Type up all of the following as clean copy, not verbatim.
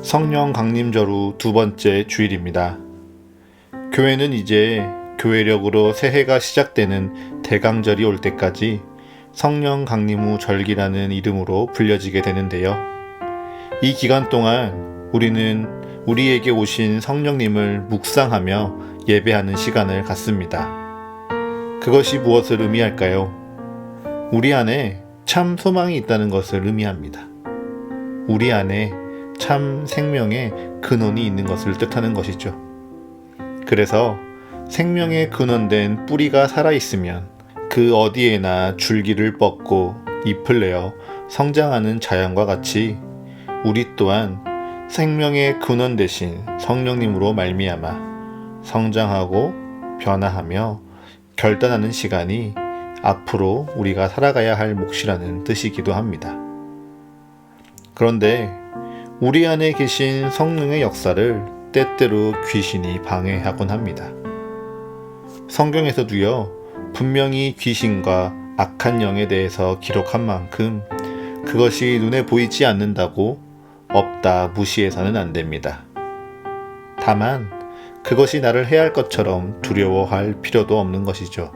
성령 강림절 후 두 번째 주일입니다. 교회는 이제 교회력으로 새해가 시작되는 대강절이 올 때까지 성령 강림 후 절기라는 이름으로 불려지게 되는데요. 이 기간 동안 우리는 우리에게 오신 성령님을 묵상하며 예배하는 시간을 갖습니다. 그것이 무엇을 의미할까요? 우리 안에 참 소망이 있다는 것을 의미합니다. 우리 안에 참 생명의 근원이 있는 것을 뜻하는 것이죠. 그래서 생명의 근원된 뿌리가 살아있으면 그 어디에나 줄기를 뻗고 잎을 내어 성장하는 자연과 같이 우리 또한 생명의 근원 대신 성령님으로 말미암아 성장하고 변화하며 결단하는 시간이 앞으로 우리가 살아가야 할 몫이라는 뜻이기도 합니다. 그런데 우리 안에 계신 성령의 역사를 때때로 귀신이 방해하곤 합니다. 성경에서도요, 분명히 귀신과 악한 영에 대해서 기록한 만큼 그것이 눈에 보이지 않는다고 없다 무시해서는 안 됩니다. 다만 그것이 나를 해할 것처럼 두려워할 필요도 없는 것이죠.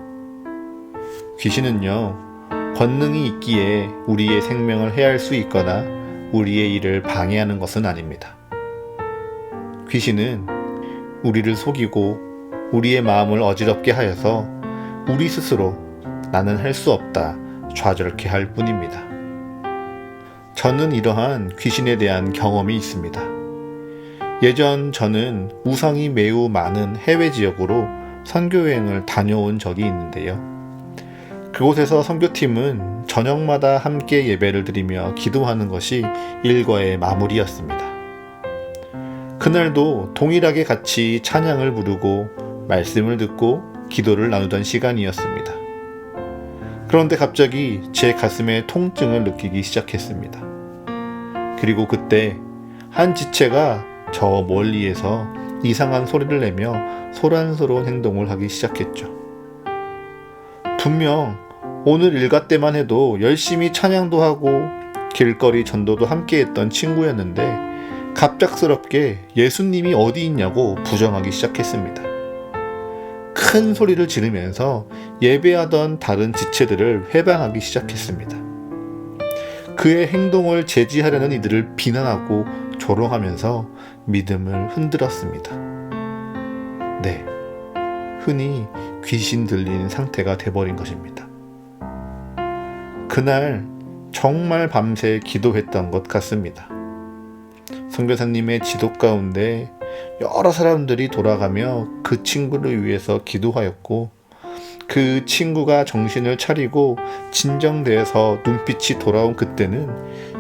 귀신은요, 권능이 있기에 우리의 생명을 해할 수 있거나 우리의 일을 방해하는 것은 아닙니다. 귀신은 우리를 속이고 우리의 마음을 어지럽게 하여서 우리 스스로 나는 할 수 없다 좌절케 할 뿐입니다. 저는 이러한 귀신에 대한 경험이 있습니다. 예전 저는 우성이 매우 많은 해외 지역으로 선교여행을 다녀온 적이 있는데요. 그곳에서 선교팀은 저녁마다 함께 예배를 드리며 기도하는 것이 일과의 마무리였습니다. 그날도 동일하게 같이 찬양을 부르고 말씀을 듣고 기도를 나누던 시간이었습니다. 그런데 갑자기 제 가슴에 통증을 느끼기 시작했습니다. 그리고 그때 한 지체가 저 멀리에서 이상한 소리를 내며 소란스러운 행동을 하기 시작했죠. 분명 오늘 일과 때만 해도 열심히 찬양도 하고 길거리 전도도 함께 했던 친구였는데 갑작스럽게 예수님이 어디 있냐고 부정하기 시작했습니다. 큰 소리를 지르면서 예배하던 다른 지체들을 회방하기 시작했습니다. 그의 행동을 제지하려는 이들을 비난하고 조롱하면서 믿음을 흔들었습니다. 네, 흔히 귀신 들린 상태가 돼버린 것입니다. 그날 정말 밤새 기도했던 것 같습니다. 선교사님의 지도 가운데 여러 사람들이 돌아가며 그 친구를 위해서 기도하였고 그 친구가 정신을 차리고 진정돼서 눈빛이 돌아온 그때는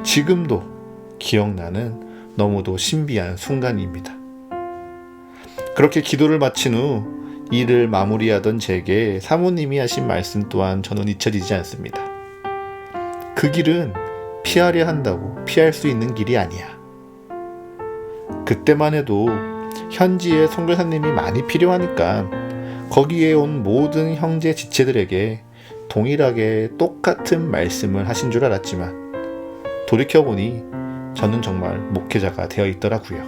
지금도 기억나는 너무도 신비한 순간입니다. 그렇게 기도를 마친 후 일을 마무리하던 제게 사모님이 하신 말씀 또한 저는 잊혀지지 않습니다. 그 길은 피하려 한다고 피할 수 있는 길이 아니야. 그때만 해도 현지에 선교사님이 많이 필요하니까 거기에 온 모든 형제 지체들에게 동일하게 똑같은 말씀을 하신 줄 알았지만 돌이켜보니 저는 정말 목회자가 되어 있더라고요.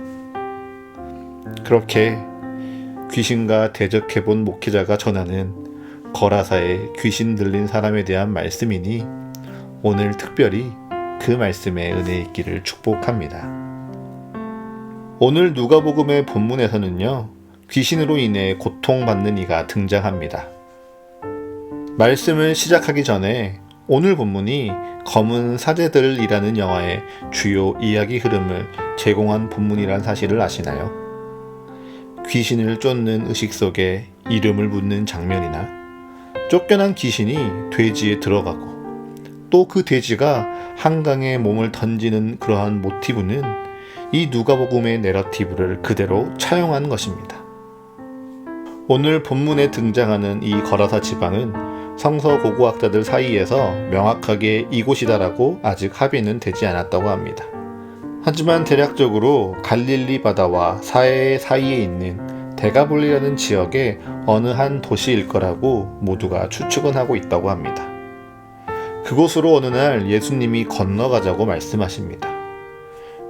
그렇게 귀신과 대적해본 목회자가 전하는 거라사의 귀신 들린 사람에 대한 말씀이니 오늘 특별히 그 말씀에 은혜 있기를 축복합니다. 오늘 누가복음의 본문에서는요, 귀신으로 인해 고통받는 이가 등장합니다. 말씀을 시작하기 전에 오늘 본문이 검은 사제들이라는 영화의 주요 이야기 흐름을 제공한 본문이란 사실을 아시나요? 귀신을 쫓는 의식 속에 이름을 묻는 장면이나 쫓겨난 귀신이 돼지에 들어가고 또 그 돼지가 한강에 몸을 던지는 그러한 모티브는 이 누가복음의 내러티브를 그대로 차용한 것입니다. 오늘 본문에 등장하는 이 거라사 지방은 성서 고고학자들 사이에서 명확하게 이곳이다라고 아직 합의는 되지 않았다고 합니다. 하지만 대략적으로 갈릴리 바다와 사해 사이에 있는 데가볼리라는 지역의 어느 한 도시일 거라고 모두가 추측은 하고 있다고 합니다. 그곳으로 어느 날 예수님이 건너가자고 말씀하십니다.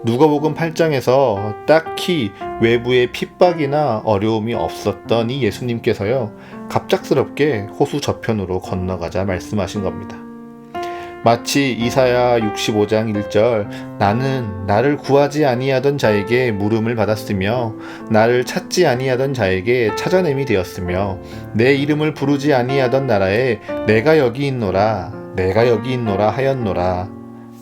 누가복음 8장에서 딱히 외부의 핍박이나 어려움이 없었던 이 예수님께서요, 갑작스럽게 호수 저편으로 건너가자 말씀하신 겁니다. 마치 이사야 65장 1절 나는 나를 구하지 아니하던 자에게 물음을 받았으며 나를 찾지 아니하던 자에게 찾아냄이 되었으며 내 이름을 부르지 아니하던 나라에 내가 여기 있노라 하였노라.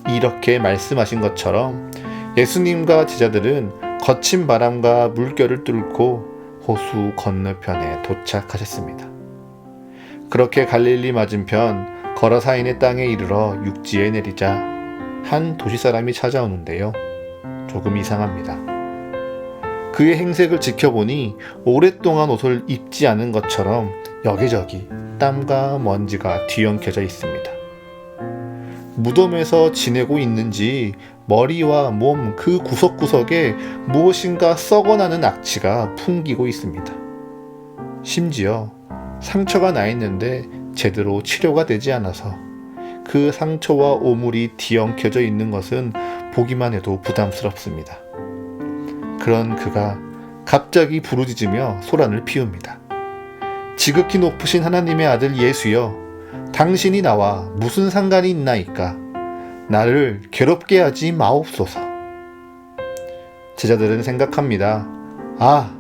이렇게 말씀하신 것처럼 예수님과 제자들은 거친 바람과 물결을 뚫고 호수 건너편에 도착하셨습니다. 그렇게 갈릴리 맞은편 거라사인의 땅에 이르러 육지에 내리자 한 도시 사람이 찾아오는데요. 조금 이상합니다. 그의 행색을 지켜보니 오랫동안 옷을 입지 않은 것처럼 여기저기 땀과 먼지가 뒤엉켜져 있습니다. 무덤에서 지내고 있는지 머리와 몸 그 구석구석에 무엇인가 썩어나는 악취가 풍기고 있습니다. 심지어 상처가 나 있는데 제대로 치료가 되지 않아서 그 상처와 오물이 뒤엉켜져 있는 것은 보기만 해도 부담스럽습니다. 그런 그가 갑자기 부르짖으며 소란을 피웁니다. 지극히 높으신 하나님의 아들 예수여, 당신이 나와 무슨 상관이 있나이까? 나를 괴롭게 하지 마옵소서. 제자들은 생각합니다. 아,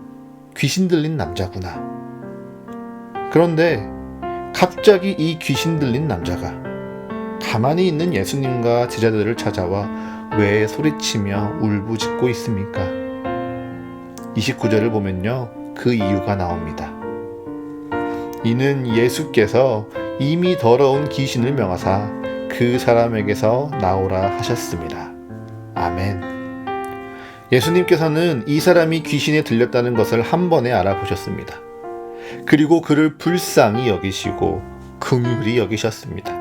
귀신 들린 남자구나. 그런데 갑자기 이 귀신 들린 남자가 가만히 있는 예수님과 제자들을 찾아와 왜 소리치며 울부짖고 있습니까? 29절을 보면요, 그 이유가 나옵니다. 이는 예수께서 이미 더러운 귀신을 명하사 그 사람에게서 나오라 하셨습니다. 아멘. 예수님께서는 이 사람이 귀신에 들렸다는 것을 한 번에 알아보셨습니다. 그리고 그를 불쌍히 여기시고 긍휼히 여기셨습니다.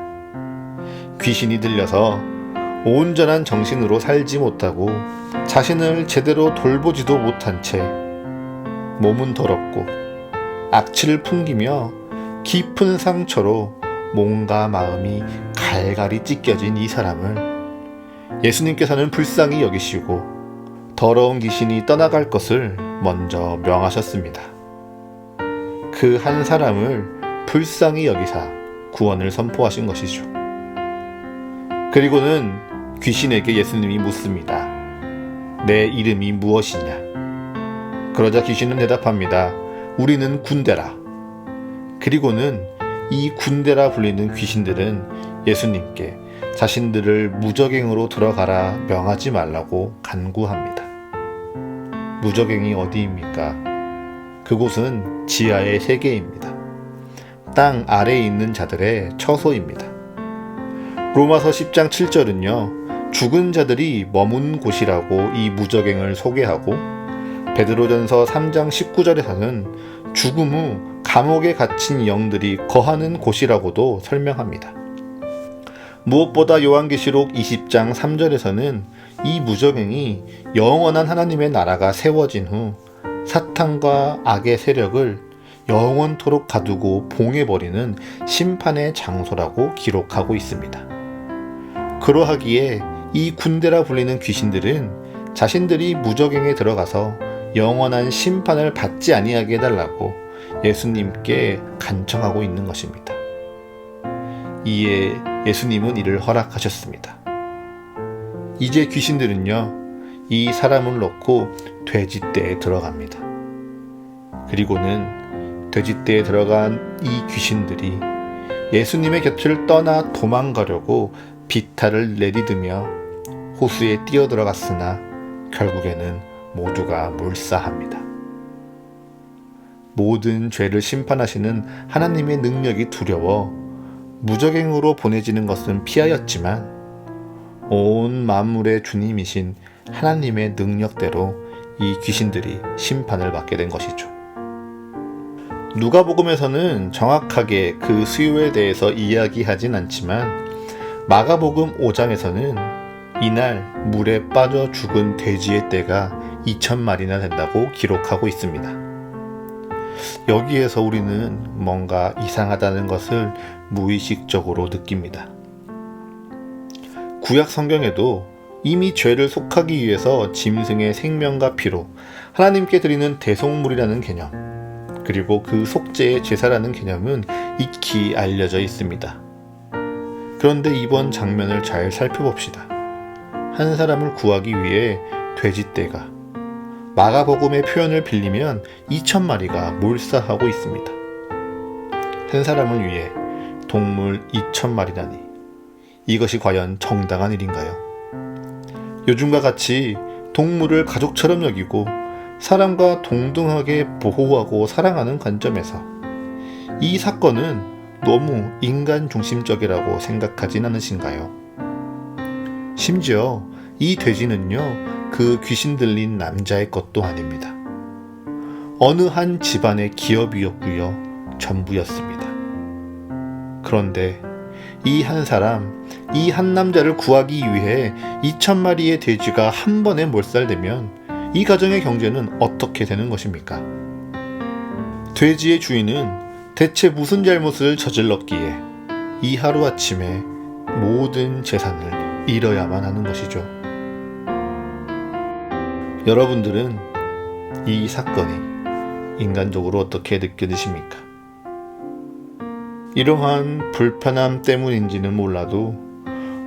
귀신이 들려서 온전한 정신으로 살지 못하고 자신을 제대로 돌보지도 못한 채 몸은 더럽고 악취를 풍기며 깊은 상처로 몸과 마음이 갈갈이 찢겨진 이 사람을 예수님께서는 불쌍히 여기시고 더러운 귀신이 떠나갈 것을 먼저 명하셨습니다. 그 한 사람을 불쌍히 여기사 구원을 선포하신 것이죠. 그리고는 귀신에게 예수님이 묻습니다. 내 이름이 무엇이냐? 그러자 귀신은 대답합니다. 우리는 군대라. 그리고는 이 군대라 불리는 귀신들은 예수님께 자신들을 무저갱으로 들어가라 명하지 말라고 간구합니다. 무저갱이 어디입니까? 그곳은 지하의 세계입니다. 땅 아래에 있는 자들의 처소입니다. 로마서 10장 7절은요, 죽은 자들이 머문 곳이라고 이 무저갱을 소개하고 베드로전서 3장 19절에서는 죽음 후 감옥에 갇힌 영들이 거하는 곳이라고도 설명합니다. 무엇보다 요한계시록 20장 3절에서는 이 무저갱이 영원한 하나님의 나라가 세워진 후 사탄과 악의 세력을 영원토록 가두고 봉해버리는 심판의 장소라고 기록하고 있습니다. 그러하기에 이 군대라 불리는 귀신들은 자신들이 무저갱에 들어가서 영원한 심판을 받지 아니하게 해달라고 예수님께 간청하고 있는 것입니다. 이에 예수님은 이를 허락하셨습니다. 이제 귀신들은요, 이 사람을 놓고 돼지떼에 들어갑니다. 그리고는 돼지떼에 들어간 이 귀신들이 예수님의 곁을 떠나 도망가려고 비탈을 내디디며 호수에 뛰어들어갔으나 결국에는 모두가 몰사합니다. 모든 죄를 심판하시는 하나님의 능력이 두려워 무저갱으로 보내지는 것은 피하였지만 온 만물의 주님이신 하나님의 능력대로 이 귀신들이 심판을 받게 된 것이죠. 누가복음에서는 정확하게 그 수요에 대해서 이야기하진 않지만 마가복음 5장에서는 이날 물에 빠져 죽은 돼지의 떼가 2,000마리나 된다고 기록하고 있습니다. 여기에서 우리는 뭔가 이상하다는 것을 무의식적으로 느낍니다. 구약 성경에도 이미 죄를 속하기 위해서 짐승의 생명과 피로 하나님께 드리는 대속물이라는 개념, 그리고 그 속죄의 제사라는 개념은 익히 알려져 있습니다. 그런데 이번 장면을 잘 살펴봅시다. 한 사람을 구하기 위해 돼지떼가, 마가복음의 표현을 빌리면 2,000마리가 몰사하고 있습니다. 한 사람을 위해 동물 2,000마리라니, 이것이 과연 정당한 일인가요? 요즘과 같이 동물을 가족처럼 여기고 사람과 동등하게 보호하고 사랑하는 관점에서 이 사건은 너무 인간 중심적이라고 생각하진 않으신가요? 심지어 이 돼지는요, 그 귀신 들린 남자의 것도 아닙니다. 어느 한 집안의 기업이었고요, 전부였습니다. 그런데 이 한 사람, 이 한 남자를 구하기 위해 2,000마리의 돼지가 한 번에 몰살되면 이 가정의 경제는 어떻게 되는 것입니까? 돼지의 주인은 대체 무슨 잘못을 저질렀기에 이 하루아침에 모든 재산을 잃어야만 하는 것이죠. 여러분들은 이 사건이 인간적으로 어떻게 느껴지십니까? 이러한 불편함 때문인지는 몰라도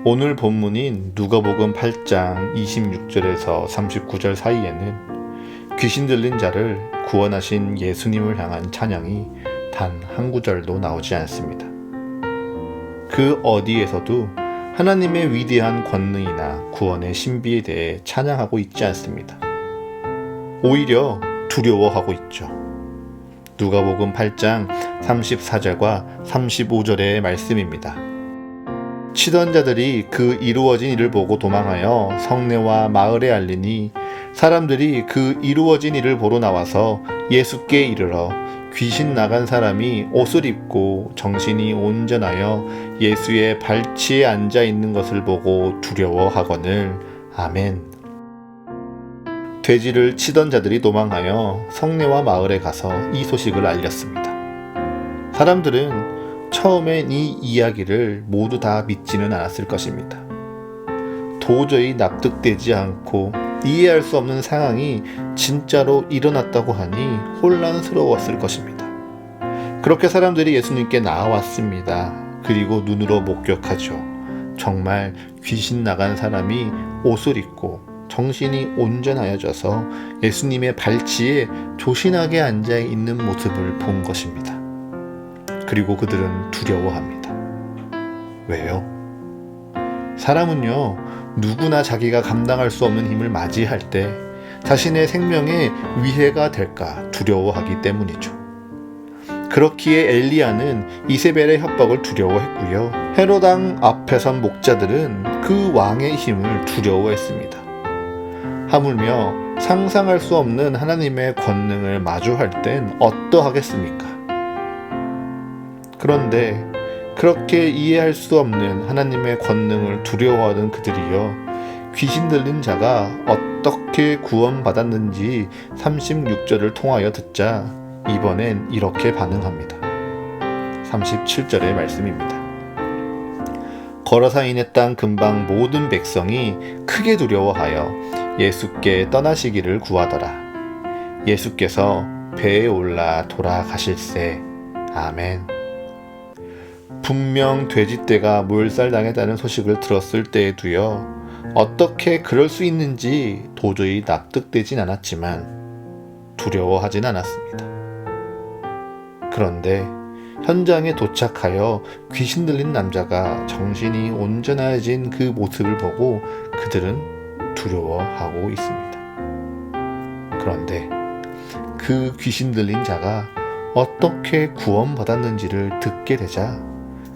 오늘 본문인 누가복음 8장 26절에서 39절 사이에는 귀신 들린 자를 구원하신 예수님을 향한 찬양이 단 한 구절도 나오지 않습니다. 그 어디에서도 하나님의 위대한 권능이나 구원의 신비에 대해 찬양하고 있지 않습니다. 오히려 두려워하고 있죠. 누가복음 8장 34절과 35절의 말씀입니다. 치던 자들이 그 이루어진 일을 보고 도망하여 성내와 마을에 알리니 사람들이 그 이루어진 일을 보러 나와서 예수께 이르러 귀신 나간 사람이 옷을 입고 정신이 온전하여 예수의 발치에 앉아 있는 것을 보고 두려워하거늘. 아멘. 돼지를 치던 자들이 도망하여 성내와 마을에 가서 이 소식을 알렸습니다. 사람들은 처음엔 이 이야기를 모두 다 믿지는 않았을 것입니다. 도저히 납득되지 않고 이해할 수 없는 상황이 진짜로 일어났다고 하니 혼란스러웠을 것입니다. 그렇게 사람들이 예수님께 나아왔습니다. 그리고 눈으로 목격하죠. 정말 귀신 나간 사람이 옷을 입고 정신이 온전하여져서 예수님의 발치에 조신하게 앉아 있는 모습을 본 것입니다. 그리고 그들은 두려워합니다. 왜요? 사람은요, 누구나 자기가 감당할 수 없는 힘을 맞이할 때 자신의 생명에 위해가 될까 두려워하기 때문이죠. 그렇기에 엘리야는 이세벨의 협박을 두려워했고요. 헤롯 왕 앞에 선 목자들은 그 왕의 힘을 두려워했습니다. 하물며 상상할 수 없는 하나님의 권능을 마주할 땐 어떠하겠습니까? 그런데 그렇게 이해할 수 없는 하나님의 권능을 두려워하는 그들이요, 귀신 들린 자가 어떻게 구원받았는지 36절을 통하여 듣자 이번엔 이렇게 반응합니다. 37절의 말씀입니다. 거라사인의 땅 근방 모든 백성이 크게 두려워하여 예수께 떠나시기를 구하더라. 예수께서 배에 올라 돌아가실세. 아멘. 분명 돼지떼가 몰살당했다는 소식을 들었을 때에도요, 어떻게 그럴 수 있는지 도저히 납득되진 않았지만 두려워하진 않았습니다. 그런데 현장에 도착하여 귀신 들린 남자가 정신이 온전해진 그 모습을 보고 그들은 두려워하고 있습니다. 그런데 그 귀신 들린 자가 어떻게 구원받았는지를 듣게 되자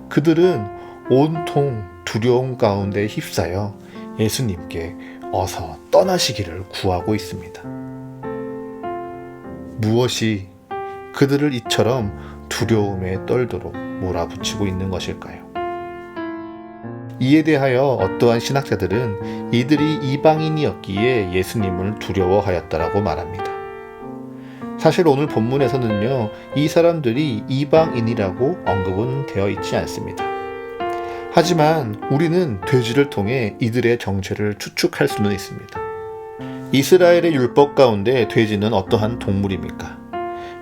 그들은 온통 두려움 가운데 휩싸여 예수님께 어서 떠나시기를 구하고 있습니다. 무엇이 그들을 이처럼 두려움에 떨도록 몰아붙이고 있는 것일까요? 이에 대하여 어떠한 신학자들은 이들이 이방인이었기에 예수님을 두려워하였다라고 말합니다. 사실 오늘 본문에서는요, 이 사람들이 이방인이라고 언급은 되어 있지 않습니다. 하지만 우리는 돼지를 통해 이들의 정체를 추측할 수는 있습니다. 이스라엘의 율법 가운데 돼지는 어떠한 동물입니까?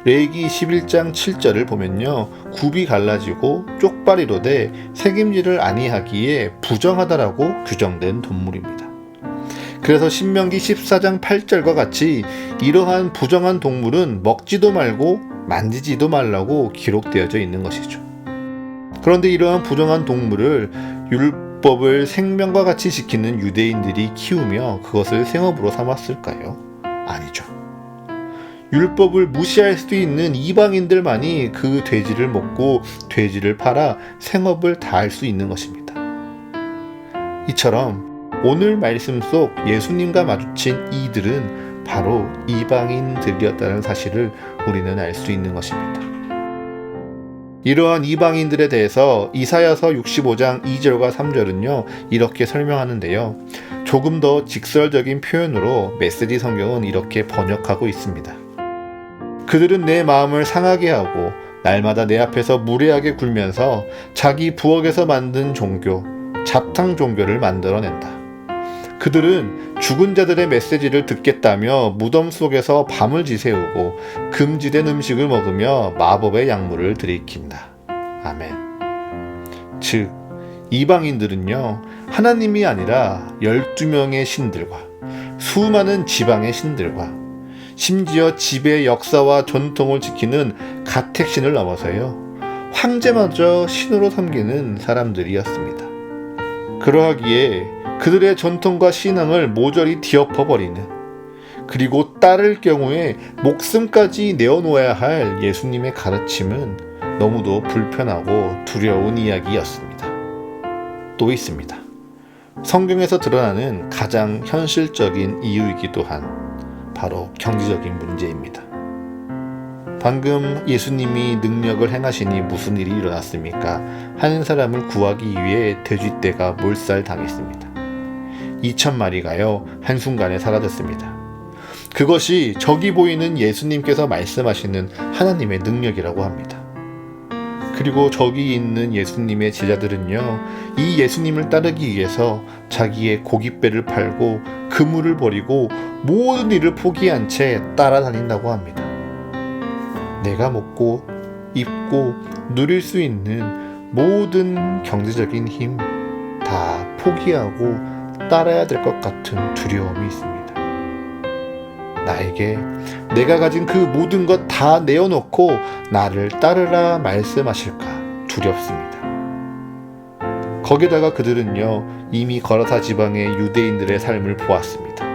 레위기 11장 7절을 보면요, 굽이 갈라지고 쪽발이로 돼 새김질을 아니하기에 부정하다라고 규정된 동물입니다. 그래서 신명기 14장 8절과 같이 이러한 부정한 동물은 먹지도 말고 만지지도 말라고 기록되어져 있는 것이죠. 그런데 이러한 부정한 동물을 율법을 생명과 같이 지키는 유대인들이 키우며 그것을 생업으로 삼았을까요? 아니죠. 율법을 무시할 수 있는 이방인들만이 그 돼지를 먹고 돼지를 팔아 생업을 다할 수 있는 것입니다. 이처럼 오늘 말씀 속 예수님과 마주친 이들은 바로 이방인들이었다는 사실을 우리는 알 수 있는 것입니다. 이러한 이방인들에 대해서 이사야서 65장 2절과 3절은요, 이렇게 설명하는데요. 조금 더 직설적인 표현으로 메시지 성경은 이렇게 번역하고 있습니다. 그들은 내 마음을 상하게 하고 날마다 내 앞에서 무례하게 굴면서 자기 부엌에서 만든 종교, 잡탕 종교를 만들어낸다. 그들은 죽은 자들의 메시지를 듣겠다며 무덤 속에서 밤을 지새우고 금지된 음식을 먹으며 마법의 약물을 들이킨다. 아멘. 즉, 이방인들은요, 하나님이 아니라 12명의 신들과 수많은 지방의 신들과 심지어 지배의 역사와 전통을 지키는 가택신을 넘어서요, 황제마저 신으로 섬기는 사람들이었습니다. 그러하기에 그들의 전통과 신앙을 모조리 뒤엎어버리는, 그리고 따를 경우에 목숨까지 내어놓아야 할 예수님의 가르침은 너무도 불편하고 두려운 이야기였습니다. 또 있습니다. 성경에서 드러나는 가장 현실적인 이유이기도 한 바로 경제적인 문제입니다. 방금 예수님이 능력을 행하시니 무슨 일이 일어났습니까? 한 사람을 구하기 위해 돼지떼가 몰살당했습니다. 2,000마리가요, 한순간에 사라졌습니다. 그것이 저기 보이는 예수님께서 말씀하시는 하나님의 능력이라고 합니다. 그리고 저기 있는 예수님의 제자들은요, 이 예수님을 따르기 위해서 자기의 고깃배를 팔고 그물을 버리고 모든 일을 포기한 채 따라다닌다고 합니다. 내가 먹고 입고 누릴 수 있는 모든 경제적인 힘 다 포기하고 따라야 될 것 같은 두려움이 있습니다. 나에게 내가 가진 그 모든 것 다 내어놓고 나를 따르라 말씀하실까 두렵습니다. 거기다가 그들은요, 이미 거라사 지방의 유대인들의 삶을 보았습니다.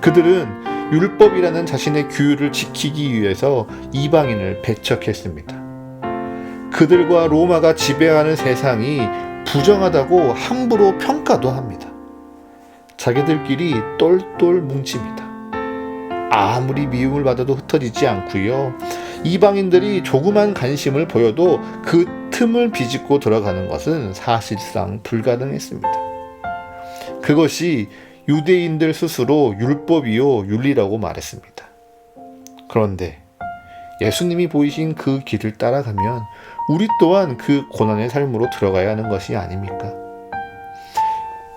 그들은 율법이라는 자신의 규율을 지키기 위해서 이방인을 배척했습니다. 그들과 로마가 지배하는 세상이 부정하다고 함부로 평가도 합니다. 자기들끼리 똘똘 뭉칩니다. 아무리 미움을 받아도 흩어지지 않고요, 이방인들이 조그만 관심을 보여도 그 틈을 비집고 들어가는 것은 사실상 불가능했습니다. 그것이 유대인들 스스로 율법이요 윤리라고 말했습니다. 그런데 예수님이 보이신 그 길을 따라가면 우리 또한 그 고난의 삶으로 들어가야 하는 것이 아닙니까?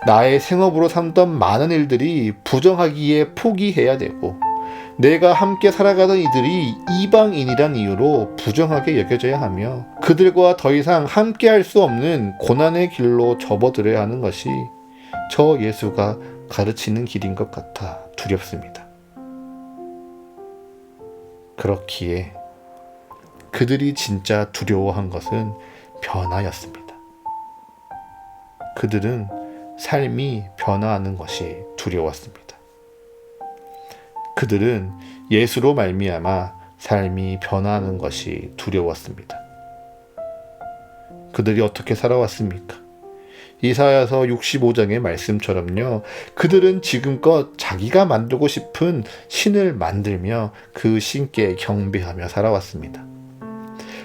나의 생업으로 삼던 많은 일들이 부정하기에 포기해야 되고, 내가 함께 살아가던 이들이 이방인이란 이유로 부정하게 여겨져야 하며 그들과 더 이상 함께 할 수 없는 고난의 길로 접어들어야 하는 것이 저 예수가 가르치는 길인 것 같아 두렵습니다. 그렇기에 그들이 진짜 두려워한 것은 변화였습니다. 그들은 삶이 변화하는 것이 두려웠습니다. 그들은 예수로 말미암아 삶이 변화하는 것이 두려웠습니다. 그들이 어떻게 살아왔습니까? 이사야서 65장의 말씀처럼요, 그들은 지금껏 자기가 만들고 싶은 신을 만들며 그 신께 경배하며 살아왔습니다.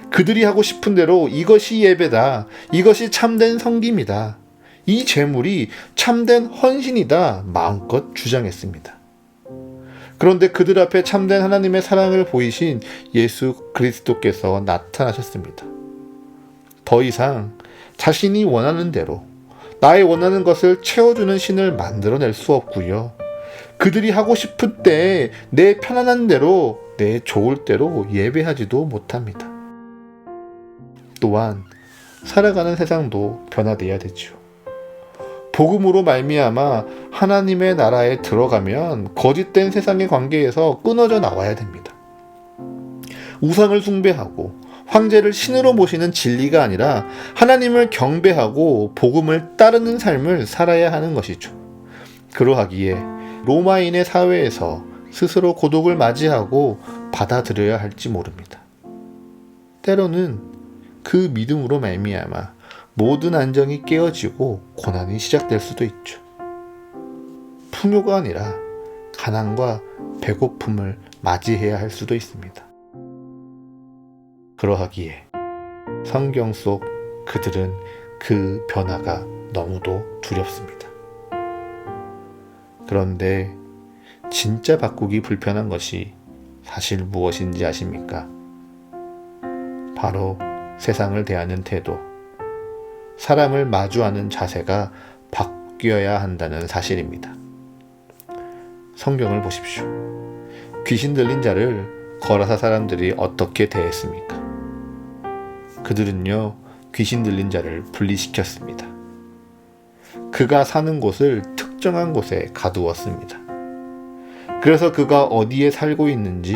그들이 하고 싶은 대로 이것이 예배다, 이것이 참된 섬김이다, 이 제물이 참된 헌신이다 마음껏 주장했습니다. 그런데 그들 앞에 참된 하나님의 사랑을 보이신 예수 그리스도께서 나타나셨습니다. 더 이상 자신이 원하는 대로 나의 원하는 것을 채워주는 신을 만들어낼 수 없고요. 그들이 하고 싶을 때 내 편안한 대로 내 좋을 대로 예배하지도 못합니다. 또한 살아가는 세상도 변화되어야 되죠. 복음으로 말미암아 하나님의 나라에 들어가면 거짓된 세상의 관계에서 끊어져 나와야 됩니다. 우상을 숭배하고 황제를 신으로 모시는 진리가 아니라 하나님을 경배하고 복음을 따르는 삶을 살아야 하는 것이죠. 그러하기에 로마인의 사회에서 스스로 고독을 맞이하고 받아들여야 할지 모릅니다. 때로는 그 믿음으로 말미암아 모든 안정이 깨어지고 고난이 시작될 수도 있죠. 풍요가 아니라 가난과 배고픔을 맞이해야 할 수도 있습니다. 그러하기에 성경 속 그들은 그 변화가 너무도 두렵습니다. 그런데 진짜 바꾸기 불편한 것이 사실 무엇인지 아십니까? 바로 세상을 대하는 태도, 사람을 마주하는 자세가 바뀌어야 한다는 사실입니다. 성경을 보십시오. 귀신 들린 자를 거라사 사람들이 어떻게 대했습니까? 그들은요, 귀신 들린 자를 분리시켰습니다. 그가 사는 곳을 특정한 곳에 가두었습니다. 그래서 그가 어디에 살고 있는지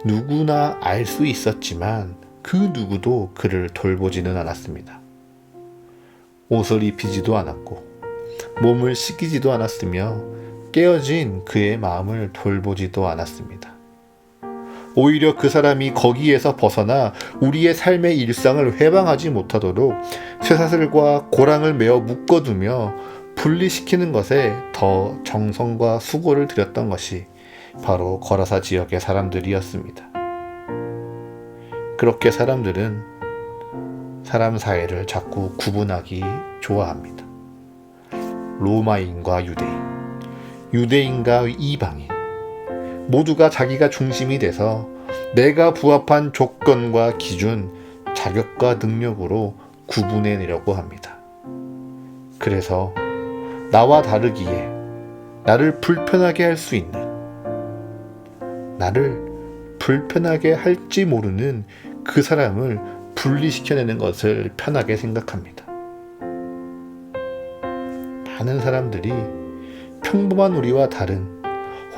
누구나 알 수 있었지만 그 누구도 그를 돌보지는 않았습니다. 옷을 입히지도 않았고 몸을 씻기지도 않았으며 깨어진 그의 마음을 돌보지도 않았습니다. 오히려 그 사람이 거기에서 벗어나 우리의 삶의 일상을 회방하지 못하도록 쇠사슬과 고랑을 메어 묶어두며 분리시키는 것에 더 정성과 수고를 들였던 것이 바로 거라사 지역의 사람들이었습니다. 그렇게 사람들은 사람 사이를 자꾸 구분하기 좋아합니다. 로마인과 유대인, 유대인과 이방인, 모두가 자기가 중심이 돼서 내가 부합한 조건과 기준, 자격과 능력으로 구분해내려고 합니다. 그래서 나와 다르기에 나를 불편하게 할 수 있는, 나를 불편하게 할지 모르는 그 사람을 분리시켜내는 것을 편하게 생각합니다. 많은 사람들이 평범한 우리와 다른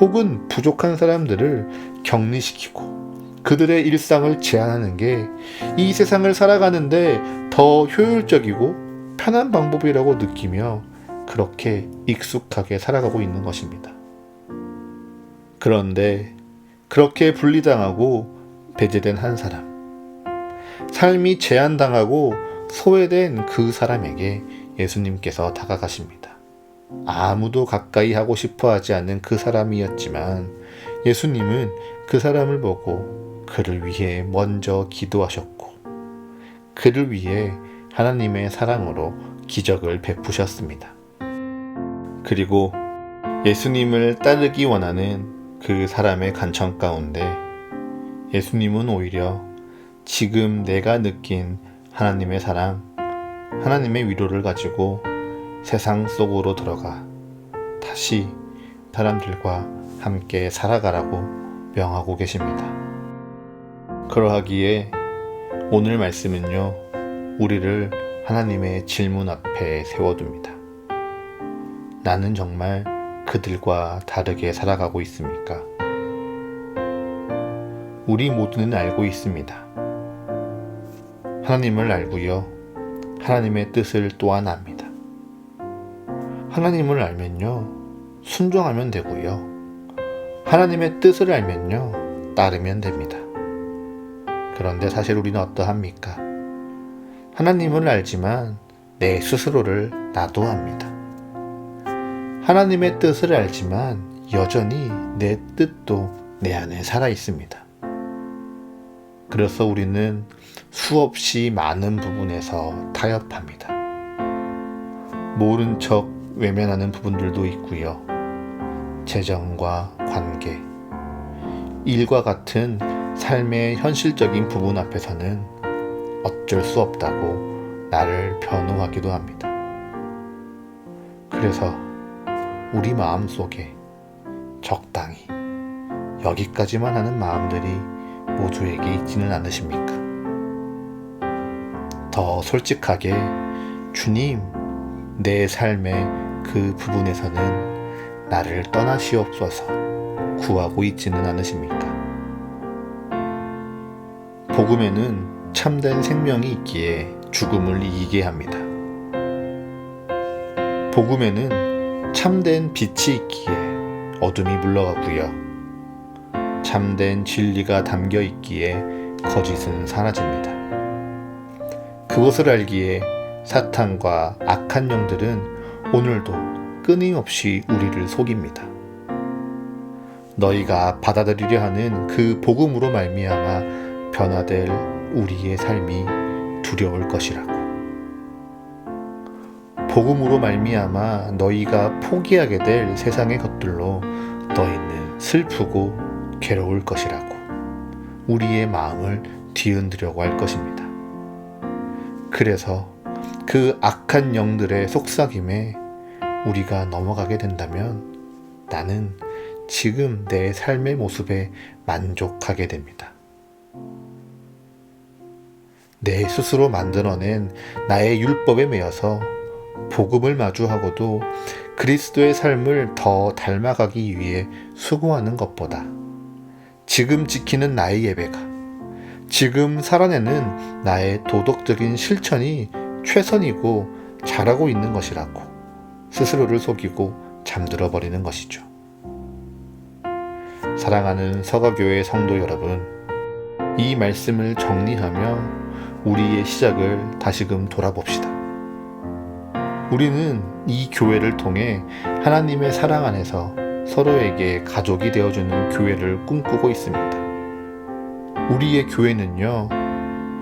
혹은 부족한 사람들을 격리시키고 그들의 일상을 제한하는 게 이 세상을 살아가는데 더 효율적이고 편한 방법이라고 느끼며 그렇게 익숙하게 살아가고 있는 것입니다. 그런데 그렇게 분리당하고 배제된 한 사람, 삶이 제한당하고 소외된 그 사람에게 예수님께서 다가가십니다. 아무도 가까이 하고 싶어 하지 않는 그 사람이었지만 예수님은 그 사람을 보고 그를 위해 먼저 기도하셨고 그를 위해 하나님의 사랑으로 기적을 베푸셨습니다. 그리고 예수님을 따르기 원하는 그 사람의 간청 가운데 예수님은 오히려 지금 내가 느낀 하나님의 사랑, 하나님의 위로를 가지고 세상 속으로 들어가 다시 사람들과 함께 살아가라고 명하고 계십니다. 그러하기에 오늘 말씀은요, 우리를 하나님의 질문 앞에 세워둡니다. 나는 정말 그들과 다르게 살아가고 있습니까? 우리 모두는 알고 있습니다. 하나님을 알고요, 하나님의 뜻을 또한 압니다. 하나님을 알면요, 순종하면 되고요, 하나님의 뜻을 알면요, 따르면 됩니다. 그런데 사실 우리는 어떠합니까? 하나님을 알지만 내 스스로를 나도합니다. 하나님의 뜻을 알지만 여전히 내 뜻도 내 안에 살아 있습니다. 그래서 우리는 수없이 많은 부분에서 타협합니다. 모른 척 외면하는 부분들도 있고요. 재정과 관계, 일과 같은 삶의 현실적인 부분 앞에서는 어쩔 수 없다고 나를 변호하기도 합니다. 그래서 우리 마음 속에 적당히 여기까지만 하는 마음들이 모두에게 있지는 않으십니까? 더 솔직하게 주님, 내 삶의 그 부분에서는 나를 떠나시옵소서 구하고 있지는 않으십니까? 복음에는 참된 생명이 있기에 죽음을 이기게 합니다. 복음에는 참된 빛이 있기에 어둠이 물러가고요. 참된 진리가 담겨 있기에 거짓은 사라집니다. 그것을 알기에 사탄과 악한 영들은 오늘도 끊임없이 우리를 속입니다. 너희가 받아들이려 하는 그 복음으로 말미암아 변화될 우리의 삶이 두려울 것이라고. 복음으로 말미암아 너희가 포기하게 될 세상의 것들로 너희는 슬프고 괴로울 것이라고 우리의 마음을 뒤흔들려고 할 것입니다. 그래서 그 악한 영들의 속삭임에 우리가 넘어가게 된다면 나는 지금 내 삶의 모습에 만족하게 됩니다. 내 스스로 만들어낸 나의 율법에 매여서 복음을 마주하고도 그리스도의 삶을 더 닮아가기 위해 수고하는 것보다 지금 지키는 나의 예배가, 지금 살아내는 나의 도덕적인 실천이 최선이고 잘하고 있는 것이라고 스스로를 속이고 잠들어 버리는 것이죠. 사랑하는 서가교회 성도 여러분, 이 말씀을 정리하며 우리의 시작을 다시금 돌아봅시다. 우리는 이 교회를 통해 하나님의 사랑 안에서 서로에게 가족이 되어주는 교회를 꿈꾸고 있습니다. 우리의 교회는요,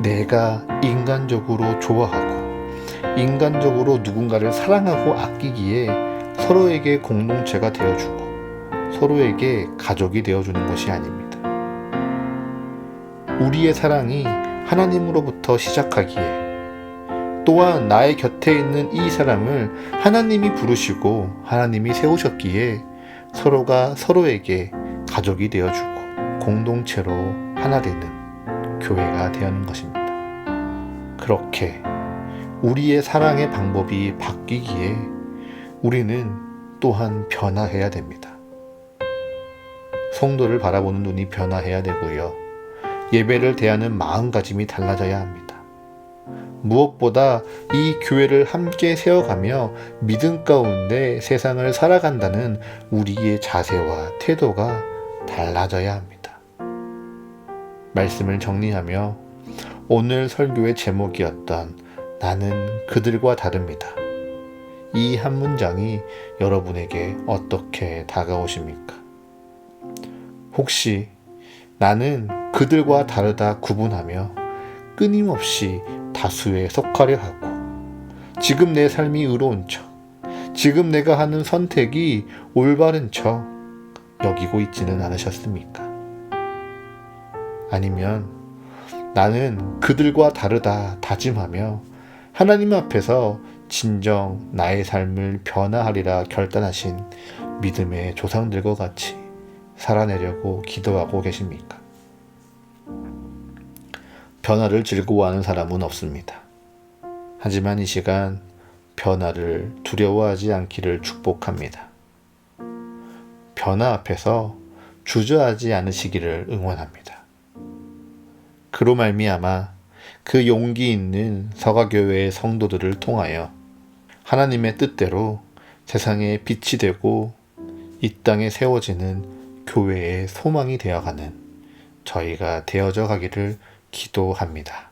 내가 인간적으로 좋아하고 인간적으로 누군가를 사랑하고 아끼기에 서로에게 공동체가 되어주고 서로에게 가족이 되어주는 것이 아닙니다. 우리의 사랑이 하나님으로부터 시작하기에 또한 나의 곁에 있는 이 사람을 하나님이 부르시고 하나님이 세우셨기에 서로가 서로에게 가족이 되어주고 공동체로 하나 되는 교회가 되는 것입니다. 그렇게 우리의 사랑의 방법이 바뀌기에 우리는 또한 변화해야 됩니다. 성도를 바라보는 눈이 변화해야 되고요. 예배를 대하는 마음가짐이 달라져야 합니다. 무엇보다 이 교회를 함께 세워가며 믿음 가운데 세상을 살아간다는 우리의 자세와 태도가 달라져야 합니다. 말씀을 정리하며 오늘 설교의 제목이었던 나는 그들과 다릅니다. 이 한 문장이 여러분에게 어떻게 다가오십니까? 혹시 나는 그들과 다르다 구분하며 끊임없이 다수에 속하려 하고 지금 내 삶이 의로운 척, 지금 내가 하는 선택이 올바른 척 여기고 있지는 않으셨습니까? 아니면 나는 그들과 다르다 다짐하며 하나님 앞에서 진정 나의 삶을 변화하리라 결단하신 믿음의 조상들과 같이 살아내려고 기도하고 계십니까? 변화를 즐거워하는 사람은 없습니다. 하지만 이 시간 변화를 두려워하지 않기를 축복합니다. 변화 앞에서 주저하지 않으시기를 응원합니다. 그로 말미암아 그 용기 있는 서가교회의 성도들을 통하여 하나님의 뜻대로 세상에 빛이 되고 이 땅에 세워지는 교회의 소망이 되어가는 저희가 되어져 가기를 기도합니다.